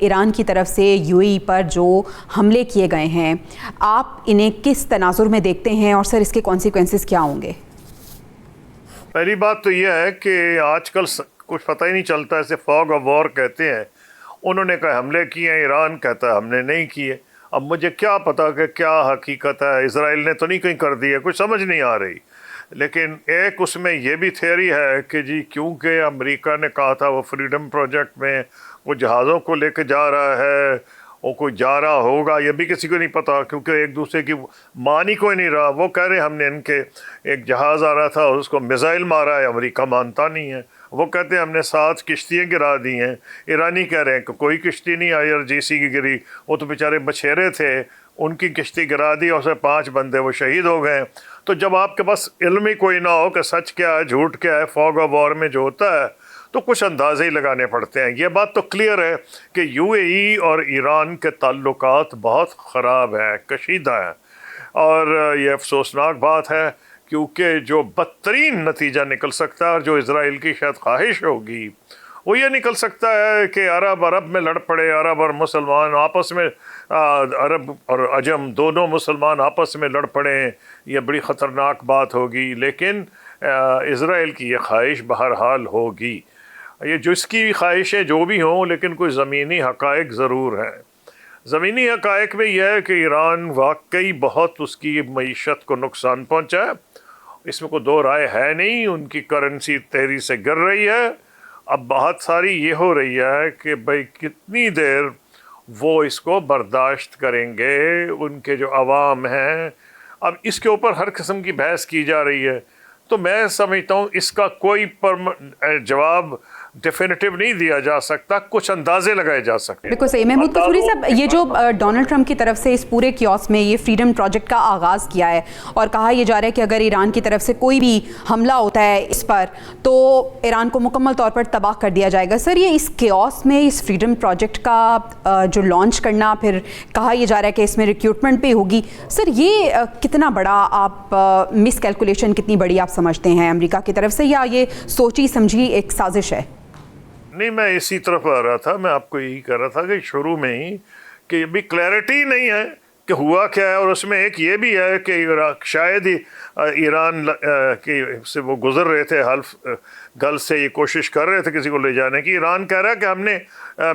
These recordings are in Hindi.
ईरान की तरफ से यूएई पर जो हमले किए गए हैं, आप इन्हें किस तनाजुर में देखते हैं और सर इसके कॉन्सिक्वेंसेस क्या होंगे? पहली बात तो यह है कि आजकल कुछ पता ही नहीं चलता, ऐसे फॉग ऑफ वॉर कहते हैं। उन्होंने कहा हमले किए हैं, ईरान कहता है हमने नहीं किए। अब मुझे क्या पता कि क्या हकीकत है, इसराइल ने तो नहीं कहीं कर दी है, कुछ समझ नहीं आ रही। लेकिन एक उसमें यह भी थ्योरी है कि जी क्योंकि अमेरिका ने कहा था वो फ्रीडम प्रोजेक्ट में वो जहाज़ों को लेके जा रहा है, वो कोई जा रहा होगा, ये भी किसी को नहीं पता, क्योंकि एक दूसरे की मान ही कोई नहीं रहा। वो कह रहे हैं हमने इनके एक जहाज़ आ रहा था और उसको मिसाइल मारा है, अमेरिका मानता नहीं है। वो कहते हैं हमने 7 किश्तियाँ गिरा दी हैं, ईरानी कह रहे हैं कि कोई किश्ती नहीं IRGC की गिरी, वो तो बेचारे बछेरे थे, उनकी किश्ती गिरा दी और उसमें 5 बंदे वो शहीद हो गए। तो जब आपके पास इल्म ही कोई ना हो कि सच क्या है झूठ क्या है, फॉग ऑफ वॉर में जो होता है, तो कुछ अंदाजे ही लगाने पड़ते हैं। ये बात तो क्लियर है कि UAE और ईरान के ताल्लुकात बहुत ख़राब हैं, कशीदा हैं, और ये अफसोसनाक बात है, क्योंकि जो बदतरीन नतीजा निकल सकता है और जो इजराइल की शायद ख्वाहिश होगी वो ये निकल सकता है कि अरब में लड़ पड़े, अरब और मुसलमान आपस में, अरब और अजम दोनों मुसलमान आपस में लड़ पड़े। ये बड़ी ख़तरनाक बात होगी, लेकिन इजराइल की ये ख्वाहिश बहरहाल होगी। ये जिसकी ख्वाहिशें जो भी हों, लेकिन कोई ज़मीनी हक़ाइक़ ज़रूर हैं। ज़मीनी हक़ाइक़ में यह है कि ईरान वाकई बहुत उसकी मईशत को नुकसान पहुँचा है, इसमें कोई दो राय है नहीं। उनकी करेंसी तेज़ी से गिर रही है। अब बात सारी ये हो रही है कि भाई कितनी देर वो इसको बर्दाश्त करेंगे, उनके जो अवाम हैं। अब इसके ऊपर हर किस्म की बहस की जा रही है, तो मैं समझता हूँ इसका कोई जवाब डेफिनेटिव नहीं दिया जा सकता, कुछ अंदाजे लगाए जा सकते हैं। बिल्कुल सही। महमूद कसूरी साहब, ये जो डोनाल्ड ट्रंप की तरफ से इस पूरे क्योस में ये फ्रीडम प्रोजेक्ट का आगाज़ किया है और कहा यह जा रहा है कि अगर ईरान की तरफ से कोई भी हमला होता है इस पर, तो ईरान को मुकम्मल तौर पर तबाह कर दिया जाएगा। सर, ये इस क्योस में इस फ्रीडम प्रोजेक्ट का जो लॉन्च करना, फिर कहा यह जा रहा है कि इसमें रिक्रूटमेंट भी होगी, सर ये कितना बड़ा आप मिस कैलकुलेशन कितनी बड़ी आप समझते हैं अमेरिका की तरफ से, या ये सोची समझी एक साजिश है? नहीं, मैं इसी तरफ आ रहा था। मैं आपको यही कह रहा था कि शुरू में ही कि अभी क्लैरिटी नहीं है कि हुआ क्या है, और उसमें एक ये भी है कि शायद ही ईरान की से वो गुजर रहे थे, हल्फ गल से ये कोशिश कर रहे थे किसी को ले जाने की। ईरान कह रहा है कि हमने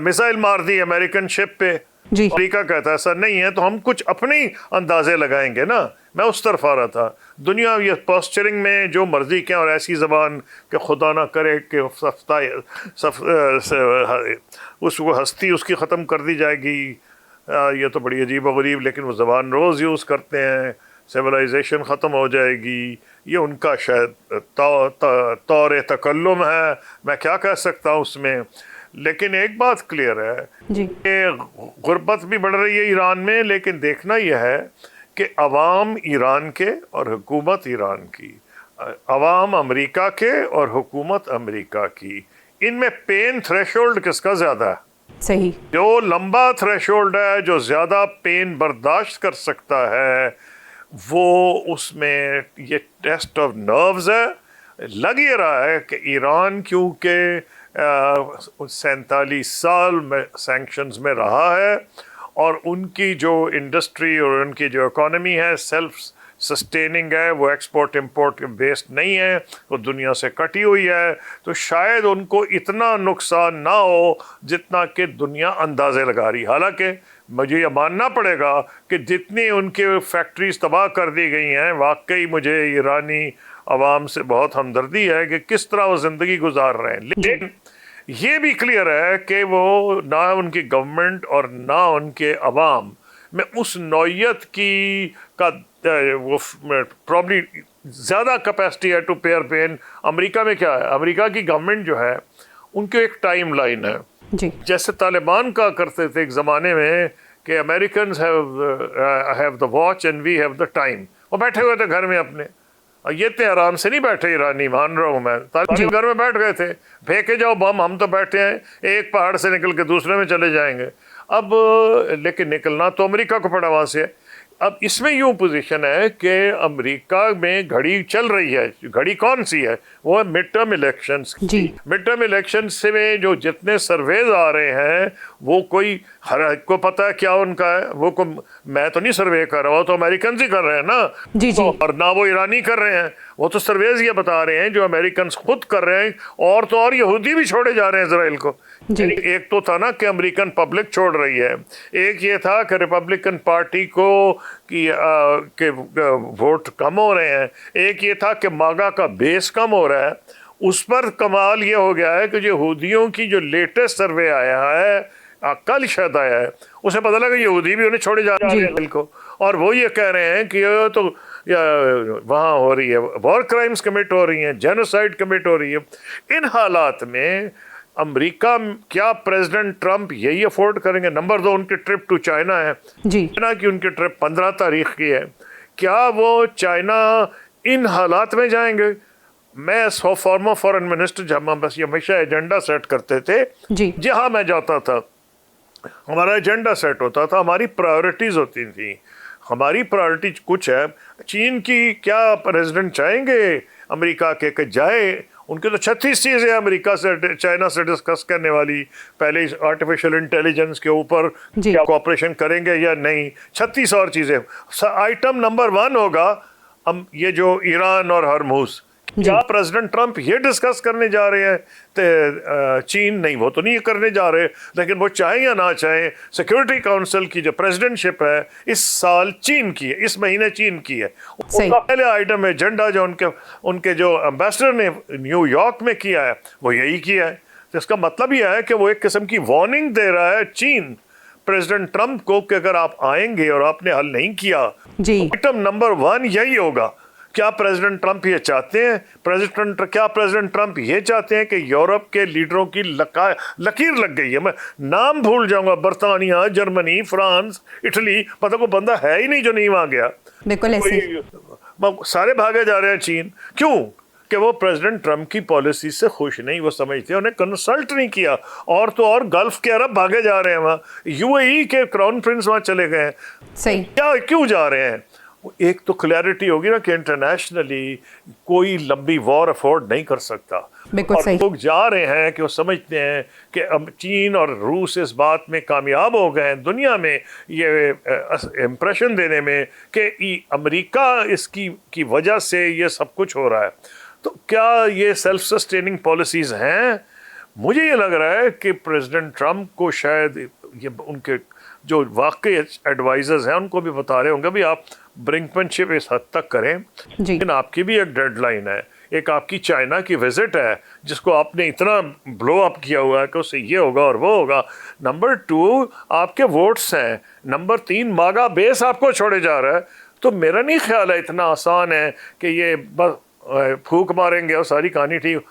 मिसाइल मार दी अमेरिकन शिप पे, अमेरिका कहता है ऐसा नहीं है, तो हम कुछ अपने ही अंदाजे लगाएंगे ना। मैं उस तरफ आ रहा था। दुनिया ये पोस्चरिंग में जो मर्जी क्या, और ऐसी ज़बान कि खुदा ना करे कि उसको हस्ती उसकी ख़त्म कर दी जाएगी। ये तो बड़ी अजीब व गरीब, लेकिन वो ज़बान रोज़ यूज़ करते हैं, सिविलाइजेशन ख़त्म हो जाएगी। ये उनका शायद तौर तकल्लुम है, मैं क्या कह सकता हूँ उसमें। लेकिन एक बात क्लियर है कि गुर्बत भी बढ़ रही है ईरान में, लेकिन देखना यह है कि अवाम ईरान के और हुकूमत ईरान की, अवाम अमेरिका के और हुकूमत अमेरिका की, इनमें पेन थ्रेशोल्ड किसका ज़्यादा है? सही। जो लंबा थ्रेशोल्ड है, जो ज़्यादा पेन बर्दाश्त कर सकता है, वो उसमें ये टेस्ट ऑफ नर्व्स है। लग ये रहा है कि ईरान क्योंकि 47 साल में सैंक्शंस में रहा है, और उनकी जो इंडस्ट्री और उनकी जो इकोनॉमी है सेल्फ सस्टेनिंग है, वो एक्सपोर्ट इंपोर्ट बेस्ड नहीं है, वो दुनिया से कटी हुई है, तो शायद उनको इतना नुकसान ना हो जितना कि दुनिया अंदाजे लगा रही। हालांकि मुझे ये मानना पड़ेगा कि जितनी उनके फैक्ट्रीज तबाह कर दी गई हैं, वाकई मुझे ईरानी अवाम से बहुत हमदर्दी है कि किस तरह वो ज़िंदगी गुजार रहे हैं। लेकिन ये भी क्लियर है कि वो ना उनकी गवर्नमेंट और ना उनके अवाम में उस नौयत की का वो प्रॉब्ली ज़्यादा कैपेसिटी है टू पेयर पेन। अमेरिका में क्या है, अमेरिका की गवर्नमेंट जो है उनकी एक टाइम लाइन है जी। जैसे तालिबान का करते थे एक ज़माने में कि Americans have the watch and we have the time. वो बैठे हुए थे घर में अपने, ये इतने आराम से नहीं बैठे ईरानी, मान रहा हूँ मैं। तालिबान घर में बैठ गए थे, फेंके जाओ बम, हम तो बैठे हैं, एक पहाड़ से निकल के दूसरे में चले जाएंगे। अब लेकिन निकलना तो अमेरिका को पड़ा वहाँ से। अब इसमें यूँ पोजीशन है कि अमेरिका में घड़ी चल रही है। घड़ी कौन सी है? वो है मिड टर्म इलेक्शंस की। मिड टर्म इलेक्शंस में जो जितने सर्वेज आ रहे हैं वो कोई हर एक को पता है क्या उनका है, वो को मैं तो नहीं सर्वे कर रहा, वो तो अमेरिकन ही कर रहे हैं ना। जी जी। और ना वो ईरानी कर रहे हैं, वो तो सर्वेज ये बता रहे हैं जो अमेरिकन खुद कर रहे हैं, और यहूदी भी छोड़े जा रहे हैं इसराइल को। जी। एक तो था ना कि अमेरिकन पब्लिक छोड़ रही है, एक ये था कि रिपब्लिकन पार्टी को के वोट कम हो रहे हैं, एक ये था कि मागा का बेस कम हो रहा है। उस पर कमाल ये हो गया है कि जो यहूदियों की जो लेटेस्ट सर्वे आया है, कल शायद आया है, उसे पता लगा यहूदी भी उन्हें छोड़े जा रहे हैं को, और वो ये कह रहे हैं कि ये तो वहाँ हो रही है, वॉर क्राइम्स कमिट हो रही हैं, जेनोसाइड कमिट हो रही है। इन हालात में अमेरिका, क्या प्रेसिडेंट ट्रंप यही अफोर्ड करेंगे? नंबर 2, उनकी ट्रिप टू चाइना है जी। चाइना की उनकी ट्रिप 15 तारीख की है। क्या वो चाइना इन हालात में जाएंगे? मैं फॉर्मर फॉरेन मिनिस्टर, जब हम बस ये हमेशा एजेंडा सेट करते थे, जी। जहाँ मैं जाता था हमारा एजेंडा सेट होता था, हमारी प्रायोरिटीज होती थी। हमारी प्रायोरिटी कुछ है। चीन की क्या प्रेसिडेंट चाहेंगे अमेरिका के कि जाए? उनके तो 36 चीज़ें अमेरिका से चाइना से डिस्कस करने वाली। पहले आर्टिफिशियल इंटेलिजेंस के ऊपर क्या कोऑपरेशन करेंगे या नहीं, 36 और चीज़ें। आइटम नंबर 1 होगा हम ये जो ईरान और हरमुज। क्या प्रेसिडेंट ट्रंप ये डिस्कस करने जा रहे हैं? तो चीन नहीं, वो तो नहीं करने जा रहे, लेकिन वो चाहें या ना चाहें, सिक्योरिटी काउंसिल की जो प्रेसिडेंटशिप है इस साल चीन की है, इस महीने चीन की है। उनका पहले आइटम एजेंडा जो उनके जो एम्बेसडर ने न्यूयॉर्क में किया है वो यही किया है। तो इसका मतलब यह है कि वो एक किस्म की वार्निंग दे रहा है चीन प्रेसिडेंट ट्रंप को कि अगर आप आएंगे और आपने हल नहीं किया, आइटम नंबर 1 यही होगा। क्या प्रेसिडेंट ट्रंप ये चाहते हैं? क्या प्रेसिडेंट ट्रंप ये चाहते हैं कि यूरोप के लीडरों की लकीर लग गई है? मैं नाम भूल जाऊंगा, बर्तानिया, जर्मनी, फ्रांस, इटली, पता को बंदा है ही नहीं जो नहीं वहां गया। बिल्कुल ऐसे सारे भागे जा रहे हैं चीन। क्यों? कि वो प्रेसिडेंट ट्रंप की पॉलिसी से खुश नहीं, वो समझते हैं, उन्हें कंसल्ट नहीं किया। और तो और गल्फ के अरब भागे जा रहे हैं, वहाँ यूएई के क्राउन प्रिंस वहाँ चले गए हैं। सही। क्या, क्यों जा रहे हैं? एक तो क्लैरिटी होगी ना कि इंटरनेशनली कोई लंबी वॉर अफोर्ड नहीं कर सकता। बिल्कुल सही। लोग जा रहे हैं कि वो समझते हैं कि अब चीन और रूस इस बात में कामयाब हो गए हैं दुनिया में ये इम्प्रेशन देने में कि अमेरिका इसकी की वजह से ये सब कुछ हो रहा है। तो क्या ये सेल्फ सस्टेनिंग पॉलिसीज हैं? मुझे ये लग रहा है कि प्रेसिडेंट ट्रंप को शायद ये उनके जो वाकई एडवाइजर्स हैं उनको भी बता रहे होंगे भी आप ब्रिंकमैनशिप इस हद तक करें, लेकिन आपकी भी एक डेडलाइन है। एक आपकी चाइना की विजिट है जिसको आपने इतना ब्लो अप किया हुआ है कि उससे ये होगा और वो होगा। नंबर 2 आपके वोट्स हैं। नंबर 3 मागा बेस आपको छोड़े जा रहा है। तो मेरा नहीं ख्याल है इतना आसान है कि ये बस फूक मारेंगे और सारी कहानी ठीक।